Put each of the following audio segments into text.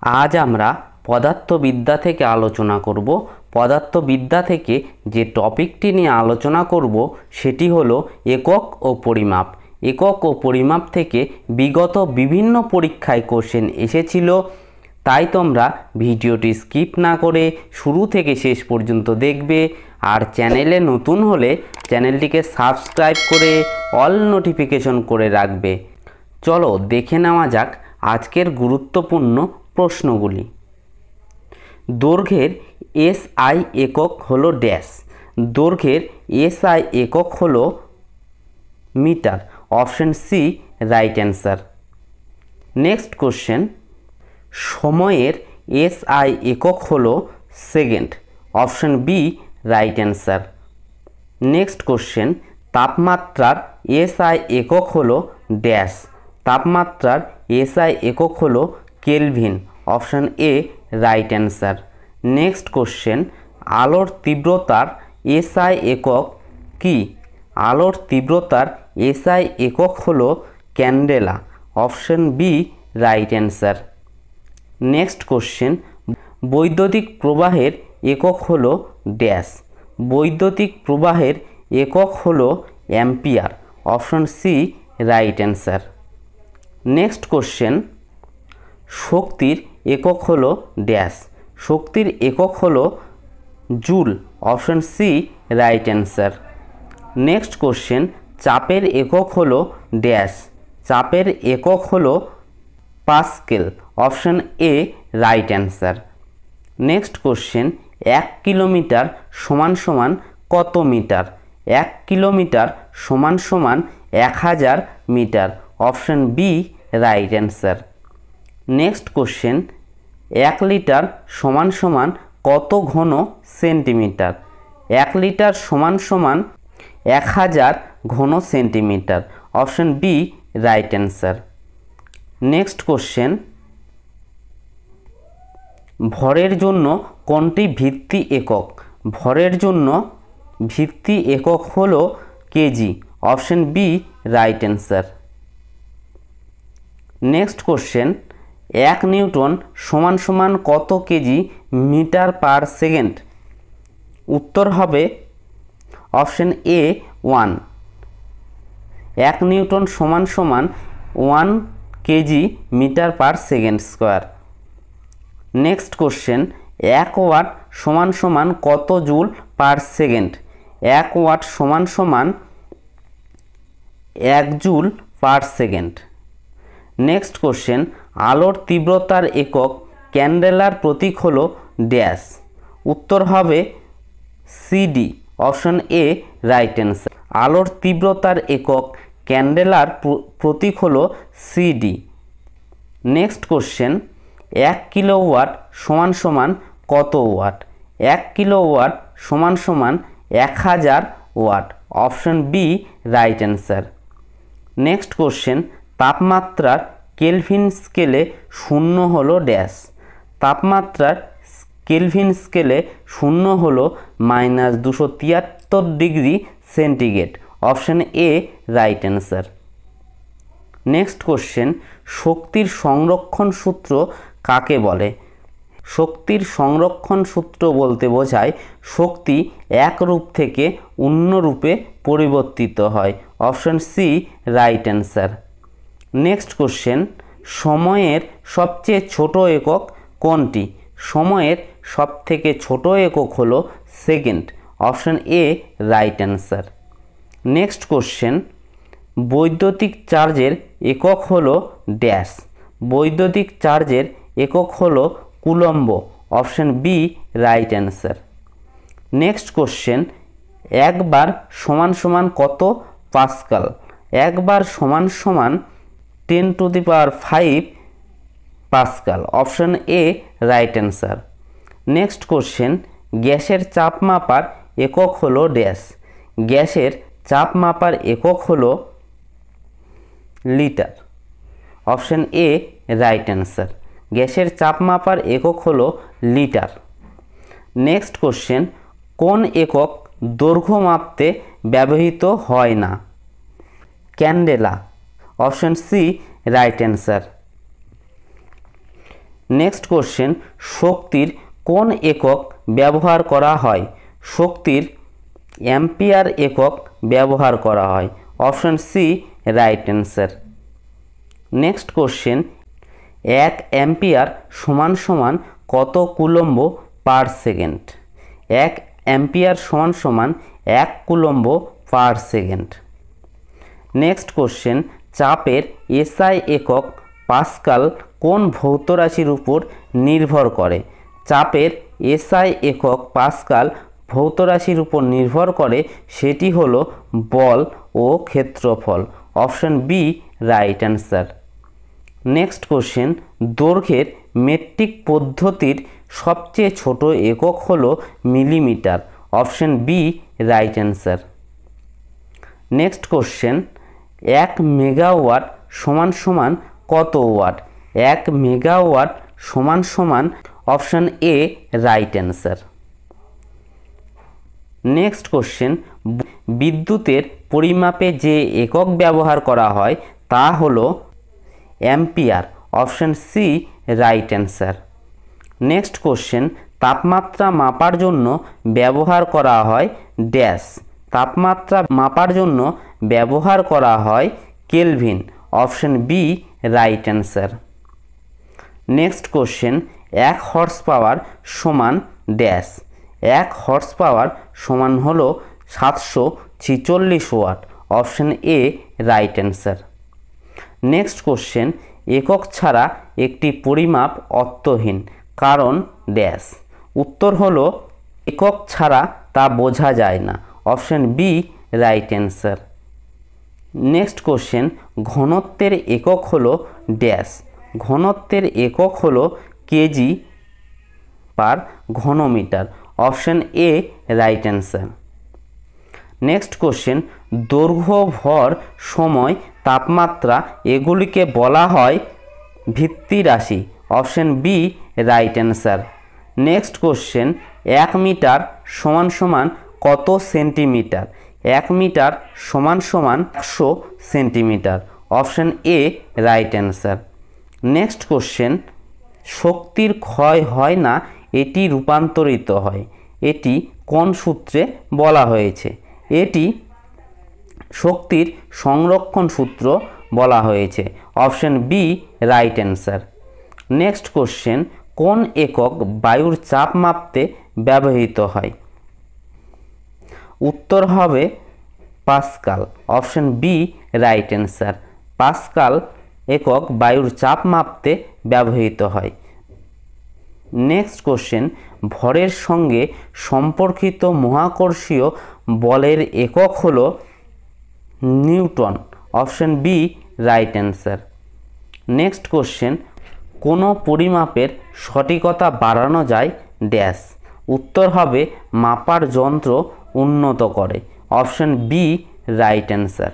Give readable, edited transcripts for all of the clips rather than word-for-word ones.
আজ আমরা পদার্থবিদ্যা থেকে আলোচনা করব। পদার্থবিদ্যা থেকে যে টপিকটি নিয়ে আলোচনা করব সেটি হলো একক ও পরিমাপ। একক ও পরিমাপ থেকে বিগত বিভিন্ন পরীক্ষায় কোশ্চেন এসেছিল, তাই তোমরা ভিডিওটি স্কিপ না করে শুরু থেকে শেষ পর্যন্ত দেখবে। আর চ্যানেলে নতুন হলে চ্যানেলটিকে সাবস্ক্রাইব করে অল নোটিফিকেশন করে রাখবে। চলো দেখে নেওয়া যাক আজকের গুরুত্বপূর্ণ প্রশ্নগুলি। দৈর্ঘ্যের এসআই একক হলো ড্যাশ। দৈর্ঘ্যের এসআই একক হলো metre. Option C right answer. Next question, সময়ের এসআই একক হলো second. Option B right answer. Next question, তাপমাত্রার এসআই একক হলো ড্যাশ। তাপমাত্রার এসআই একক হলো kelvin. Option A right answer. Next question, আলোর তীব্রতার এসআই একক কি? আলোর তীব্রতার এসআই একক হলো candela. Option B right answer. Next question, বৈদ্যুতিক প্রবাহের একক হলো ড্যাশ। বৈদ্যুতিক প্রবাহের একক হলো ampere. Option C right answer. Next question, শক্তির একক হলো ড্যাশ। শক্তির একক হলো joule. Option C right answer. Next question, চাপের একক হলো ড্যাশ। চাপের একক হলো pascal. Option A right answer. Next question, 1 kilometre সমান সমান কত মিটার? 1 কিলোমিটার সমান সমান 1000 metre. Option B right answer. Next question, 1 litre সমান সমান কত ঘন সেন্টিমিটার? 1 লিটার সমান সমান 1000 ঘন centimetre. Option B right answer. Next question, ভরের জন্য কোনটি ভিত্তি একক? ভরের জন্য ভিত্তি একক হলো KG. Option B right answer. Next question, 1 newton সমান সমান কত কেজি মিটার পার সেকেন্ড? উত্তর হবে অপশন এ 1। 1 নিউটন সমান সমান 1 KG metre per second square. Next question, 1 watt সমান সমান কত জুল পার সেকেন্ড? 1 ওয়াট সমান সমান 1 joule per second. Next question, আলোর তীব্রতার একক ক্যান্ডেলার প্রতীক হলো ড্যাশ। উত্তর হবে CD. Option A right answer. আলোর তীব্রতার একক ক্যান্ডেলার প্রতীক হলো সিডি। নেক্সট কোশ্চেন, 1 কিলোওয়াট সমান সমান কত ওয়াট? 1 কিলোওয়াট সমান সমান 1000 watt. Option B right answer. Next question, তাপমাত্রার কেলভিন স্কেলে শূন্য হলো ড্যাশ। তাপমাত্রার কেলভিন স্কেলে শূন্য হলো -273 degree centigrade. Option A right answer. Next question, শক্তির সংরক্ষণ সূত্র কাকে বলে? শক্তির সংরক্ষণ সূত্র বলতে বোঝায় শক্তি এক রূপ থেকে অন্য রূপে পরিবর্তিত হয়। Option C right answer. Next question, সময়ের সবচেয়ে ছোট একক কোনটি? সময়ের সবথেকে ছোট একক হলো second. Option A right answer. Next question, বৈদ্যুতিক চার্জের একক হলো ড্যাশ। বৈদ্যুতিক চার্জের একক হলো coulomb. Option B right answer. Next question, 1 bar সমান সমান কত পাস্কাল? 1 বার সমান সমান 10⁵ pascal. Option A right answer. Next question, গ্যাসের চাপ মাপার একক হলো ড্যাশ। গ্যাসের চাপ মাপার একক হলো litre. Option A right answer. গ্যাসের চাপ মাপার একক হলো লিটার। নেক্সট কোশ্চেন, কোন একক দৈর্ঘ্য মাপতে ব্যবহৃত হয় না? Candela. Option C right answer. Next question, শক্তির কোন একক ব্যবহার করা হয়? শক্তির অ্যাম্পিয়ার একক ব্যবহার করা হয়। Option C right answer. Next question, 1 ampere সমান সমান কত কুলম্ব পার সেকেন্ড? 1 অ্যাম্পিয়ার সমান সমান 1 coulomb per second. Next question, চাপের এসআই একক পাস্কাল কোন ভৌত রাশির উপর নির্ভর করে? চাপের এসআই একক পাস্কাল ভৌত রাশির উপর নির্ভর করে, সেটি হলো বল ও ক্ষেত্রফল। Option B right answer. Next question, দৈর্ঘ্যের মেট্রিক পদ্ধতির সবচেয়ে ছোট একক হলো millimetre. Option B right answer. Next question, 1 megawatt সমান সমান কত ওয়াট? 1 মেগাওয়াট সমান সমান option A right answer. Next question, বিদ্যুতের পরিমাপে যে একক ব্যবহার করা হয় তা হলো ampere. Option C right answer. Next question, তাপমাত্রা মাপার জন্য ব্যবহার করা হয় ড্যাশ। তাপমাত্রা মাপার জন্য ব্যবহার করা হয় kelvin. Option B right answer. Next question, 1 horse power সমান ড্যাশ। 1 হর্স পাওয়ার সমান হলো 746 watt. Option A right answer. Next question, একক ছাড়া একটি পরিমাপ অর্থহীন, কারণ ড্যাশ। উত্তর হলো একক ছাড়া তা বোঝা যায় না। Option B right answer. Next question, ঘনত্বের একক হলো ড্যাশ। ঘনত্বের একক হলো কেজি পার ঘনমিটার। Option A right answer. Next question, দৈর্ঘ্য, ভর, সময়, তাপমাত্রা এগুলিকে বলা হয় ভিত্তি রাশি। Option B right answer. Next question, 1 metre সমান সমান কত সেন্টিমিটার? 1 মিটার সমান সমান 100 centimetre. Option A right answer. Next question, শক্তির ক্ষয় হয় না, এটি রূপান্তরিত হয়, এটি কোন সূত্রে বলা হয়েছে? এটি শক্তির সংরক্ষণ সূত্র বলা হয়েছে। Option B right answer. Next question, কোন একক বায়ুর চাপ মাপতে ব্যবহৃত হয়? উত্তর হবে pascal. Option B right answer. Pascal একক বায়ুর চাপ মাপতে ব্যবহৃত হয়। নেক্সট কোশ্চেন, ভরের সঙ্গে সম্পর্কিত মহাকর্ষীয় বলের একক হলো newton. Option B right answer. Next question, কোনো পরিমাপের সঠিকতা বাড়ানো যায় ড্যাশ। উত্তর হবে মাপার যন্ত্র উন্নত করে। Option B right answer.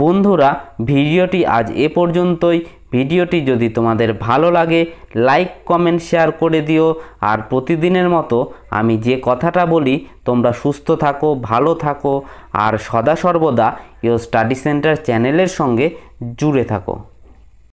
বন্ধুরা, ভিডিওটি আজ এ পর্যন্তই। ভিডিওটি যদি তোমাদের ভালো লাগে লাইক কমেন্ট শেয়ার করে দিও। আর প্রতিদিনের মতো আমি যে কথাটা বলি, তোমরা সুস্থ থাকো, ভালো থাকো আর সদা সর্বদা ইওর স্টাডি সেন্টার চ্যানেলের সঙ্গে জুড়ে থাকো।